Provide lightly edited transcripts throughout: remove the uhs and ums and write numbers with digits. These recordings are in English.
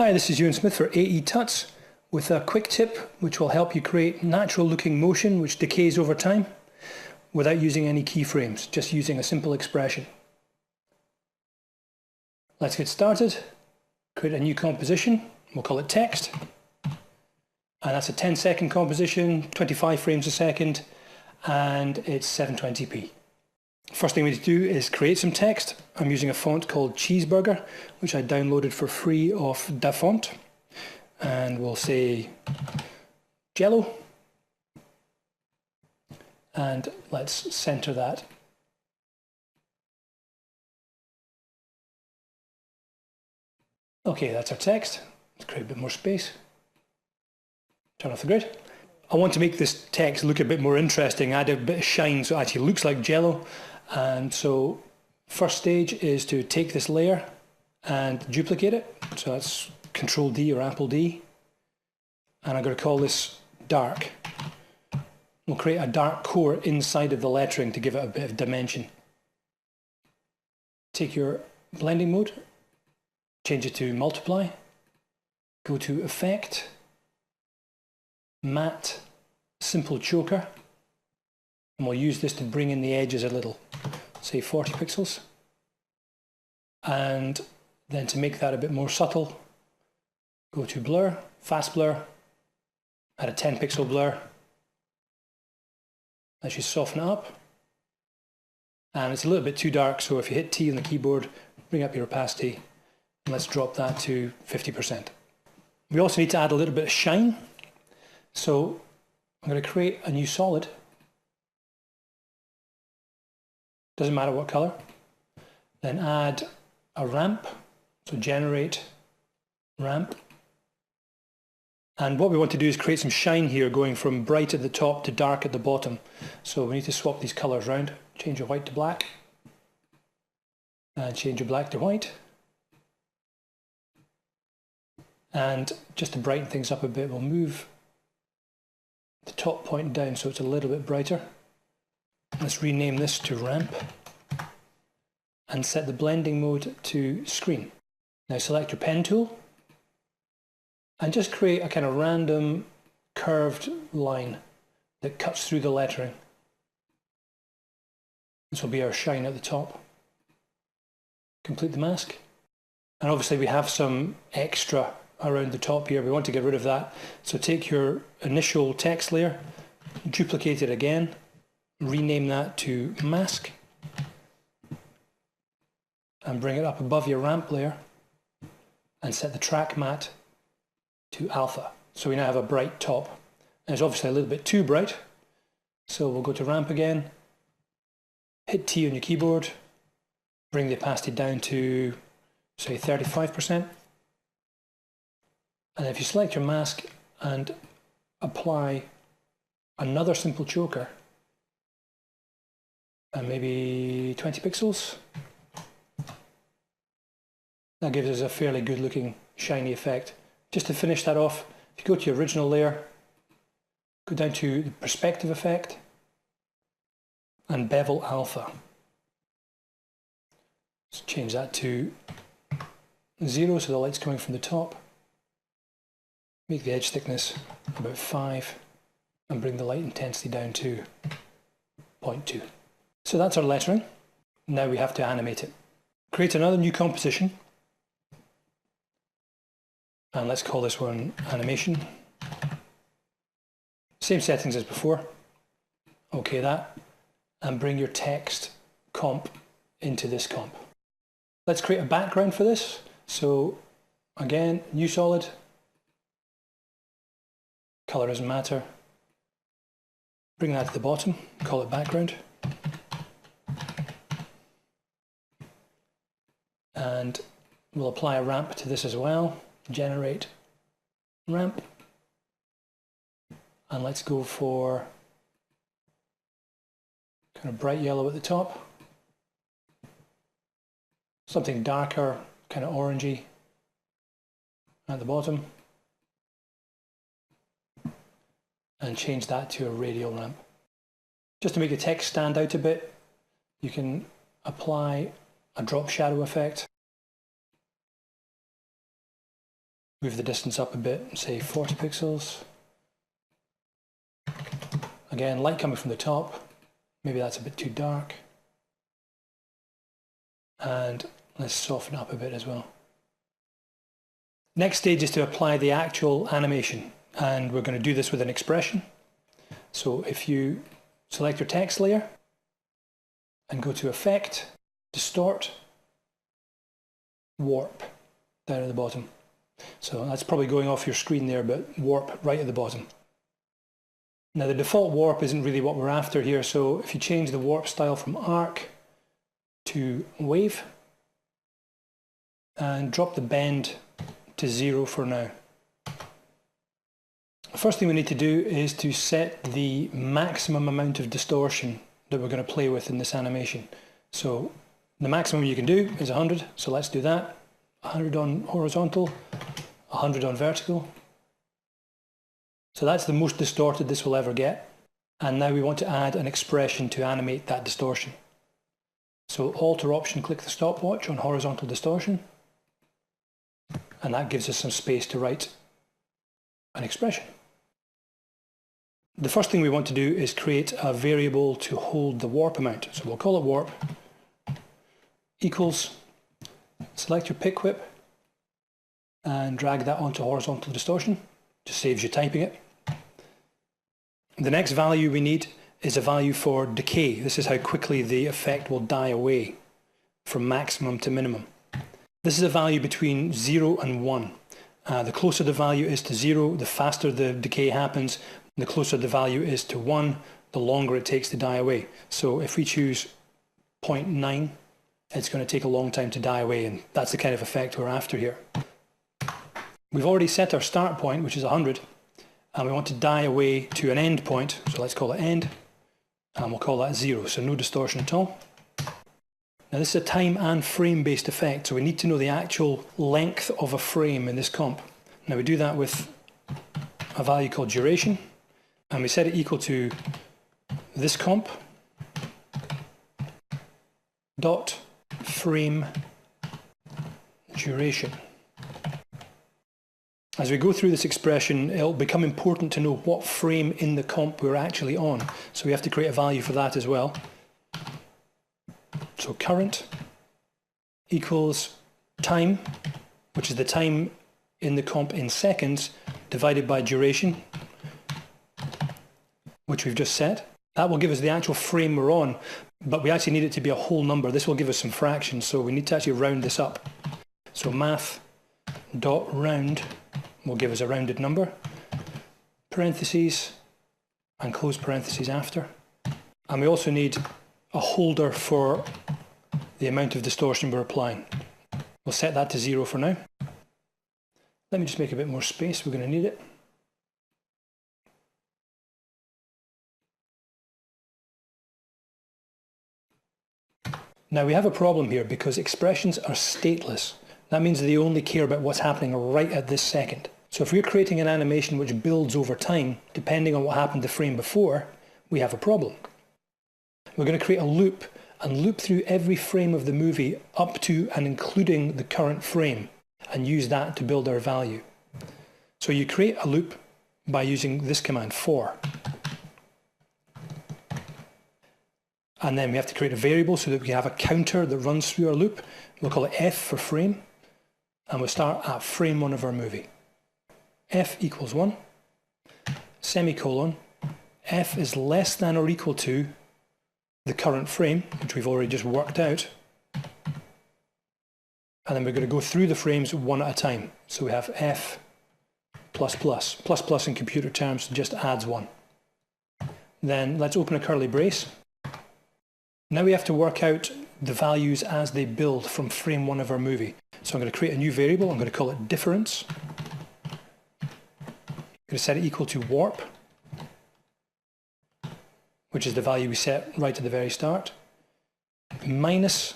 Hi, this is Ewan Smith for AE Tuts with a quick tip which will help you create natural looking motion which decays over time without using any keyframes, just using a simple expression. Let's get started. Create a new composition, we'll call it text, and that's a 10-second composition, 25 frames a second, and it's 720p. First thing we need to do is create some text. I'm using a font called Cheeseburger, which I downloaded for free off DaFont. And we'll say Jello. And let's center that. Okay, that's our text. Let's create a bit more space. Turn off the grid. I want to make this text look a bit more interesting, add a bit of shine so it actually looks like Jello. And so first stage is to take this layer and duplicate it. So that's Control D or Apple D. And I'm going to call this dark. We'll create a dark core inside of the lettering to give it a bit of dimension. Take your blending mode, change it to multiply, go to Effect, Matte, Simple Choker, and we'll use this to bring in the edges a little, say 40 pixels. And then to make that a bit more subtle, go to Blur, Fast Blur, add a 10 pixel blur. That should soften it up. And it's a little bit too dark, so if you hit T on the keyboard, bring up your opacity, and let's drop that to 50%. We also need to add a little bit of shine. So I'm going to create a new solid. Doesn't matter what color. Then add a ramp. So generate ramp. And what we want to do is create some shine here, going from bright at the top to dark at the bottom. So we need to swap these colors around. Change your white to black. And change your black to white. And just to brighten things up a bit, we'll move the top point down so it's a little bit brighter. Let's rename this to ramp and set the blending mode to screen. Now select your pen tool and just create a kind of random curved line that cuts through the lettering. This will be our shine at the top. Complete the mask. And obviously we have some extra around the top here. We want to get rid of that. So take your initial text layer, duplicate it again, rename that to mask, and bring it up above your ramp layer and set the track matte to alpha. So we now have a bright top. And it's obviously a little bit too bright. So we'll go to ramp again, hit T on your keyboard, bring the opacity down to say 35%. And if you select your mask and apply another simple choker, and maybe 20 pixels, that gives us a fairly good looking shiny effect. Just to finish that off, if you go to your original layer, go down to the perspective effect and bevel alpha. Let's change that to 0 so the light's coming from the top. Make the edge thickness about 5 and bring the light intensity down to 0.2. So that's our lettering. Now we have to animate it. Create another new composition. And let's call this one animation. Same settings as before. Okay that. And bring your text comp into this comp. Let's create a background for this. So again, new solid. Color doesn't matter. Bring that to the bottom, call it background. And we'll apply a ramp to this as well. Generate ramp. And let's go for kind of bright yellow at the top. Something darker, kind of orangey at the bottom. And change that to a radial ramp. Just to make the text stand out a bit, you can apply a drop shadow effect. Move the distance up a bit, say 40 pixels. Again, light coming from the top. Maybe that's a bit too dark. And let's soften up a bit as well. Next stage is to apply the actual animation, and we're going to do this with an expression. So if you select your text layer and go to Effect, Distort, Warp down at the bottom. So that's probably going off your screen there, but warp right at the bottom. Now the default warp isn't really what we're after here, so if you change the warp style from arc to wave and drop the bend to 0 for now. The first thing we need to do is to set the maximum amount of distortion that we're going to play with in this animation. So the maximum you can do is 100, so let's do that. 100 on horizontal, 100 on vertical. So that's the most distorted this will ever get. And now we want to add an expression to animate that distortion. So Alt or Option click the stopwatch on horizontal distortion. And that gives us some space to write an expression. The first thing we want to do is create a variable to hold the warp amount. So we'll call it warp equals, select your pick whip and drag that onto horizontal distortion. Just saves you typing it. The next value we need is a value for decay. This is how quickly the effect will die away from maximum to minimum. This is a value between 0 and 1. The closer the value is to 0, the faster the decay happens. The closer the value is to 1, the longer it takes to die away. So if we choose 0.9, it's going to take a long time to die away, and that's the kind of effect we're after here. We've already set our start point, which is 100, and we want to die away to an end point, so let's call it end, and we'll call that 0, so no distortion at all. Now this is a time and frame based effect, so we need to know the actual length of a frame in this comp. Now we do that with a value called duration, and we set it equal to this comp dot frame duration. As we go through this expression, it'll become important to know what frame in the comp we're actually on. So we have to create a value for that as well. So current equals time, which is the time in the comp in seconds, divided by duration, which we've just set. That will give us the actual frame we're on, but we actually need it to be a whole number. This will give us some fractions, so we need to actually round this up. So math.round will give us a rounded number, parentheses, and close parentheses after. And we also need a holder for the amount of distortion we're applying. We'll set that to 0 for now. Let me just make a bit more space, we're going to need it. Now we have a problem here because expressions are stateless. That means they only care about what's happening right at this second. So if we're creating an animation which builds over time, depending on what happened the frame before, we have a problem. We're going to create a loop and loop through every frame of the movie up to and including the current frame and use that to build our value. So you create a loop by using this command, for. And then we have to create a variable so that we have a counter that runs through our loop. We'll call it f for frame, and we'll start at frame 1 of our movie. F equals 1, semicolon, f is less than or equal to the current frame, which we've already just worked out. And then we're going to go through the frames one at a time. So we have f plus plus. Plus plus in computer terms just adds 1. Then let's open a curly brace. Now we have to work out the values as they build from frame 1 of our movie. So I'm going to create a new variable. I'm going to call it difference. I'm going to set it equal to warp, which is the value we set right at the very start, minus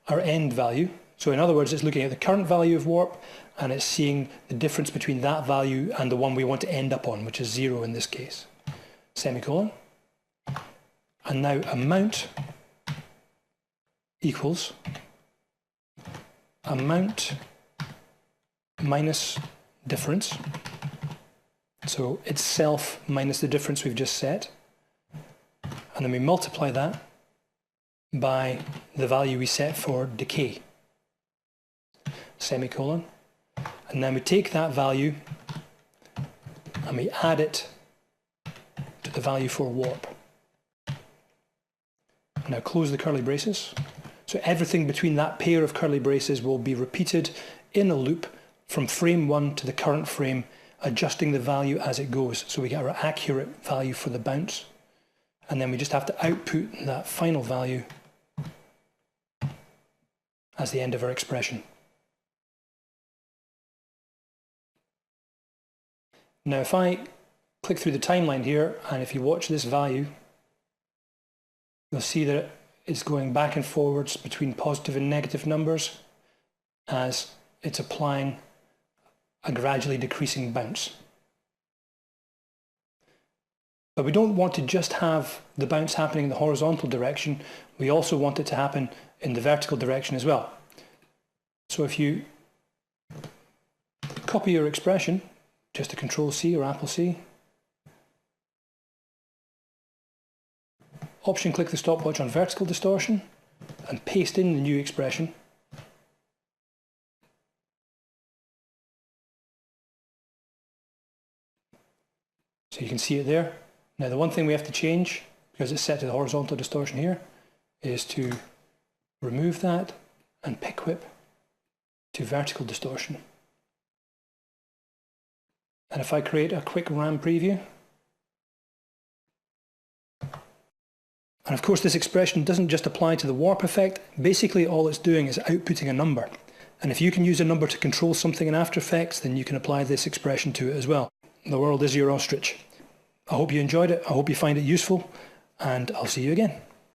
our end value. So in other words, it's looking at the current value of warp and it's seeing the difference between that value and the one we want to end up on, which is 0 in this case. Semicolon. And now amount equals amount minus difference. So itself minus the difference we've just set. And then we multiply that by the value we set for decay. Semicolon. And then we take that value and we add it to the value for warp. Now close the curly braces. So everything between that pair of curly braces will be repeated in a loop from frame 1 to the current frame, adjusting the value as it goes. So we get our accurate value for the bounce. And then we just have to output that final value as the end of our expression. Now if I click through the timeline here, and if you watch this value, you'll see that it's going back and forwards between positive and negative numbers as it's applying a gradually decreasing bounce. But we don't want to just have the bounce happening in the horizontal direction, we also want it to happen in the vertical direction as well. So if you copy your expression, just a Control-C or Apple-C, Option click the stopwatch on vertical distortion and paste in the new expression. So you can see it there. Now the one thing we have to change, because it's set to the horizontal distortion here, is to remove that and pick whip to vertical distortion. And if I create a quick RAM preview, and of course this expression doesn't just apply to the warp effect, basically all it's doing is outputting a number. And if you can use a number to control something in After Effects, then you can apply this expression to it as well. The world is your ostrich. I hope you enjoyed it, I hope you find it useful, and I'll see you again.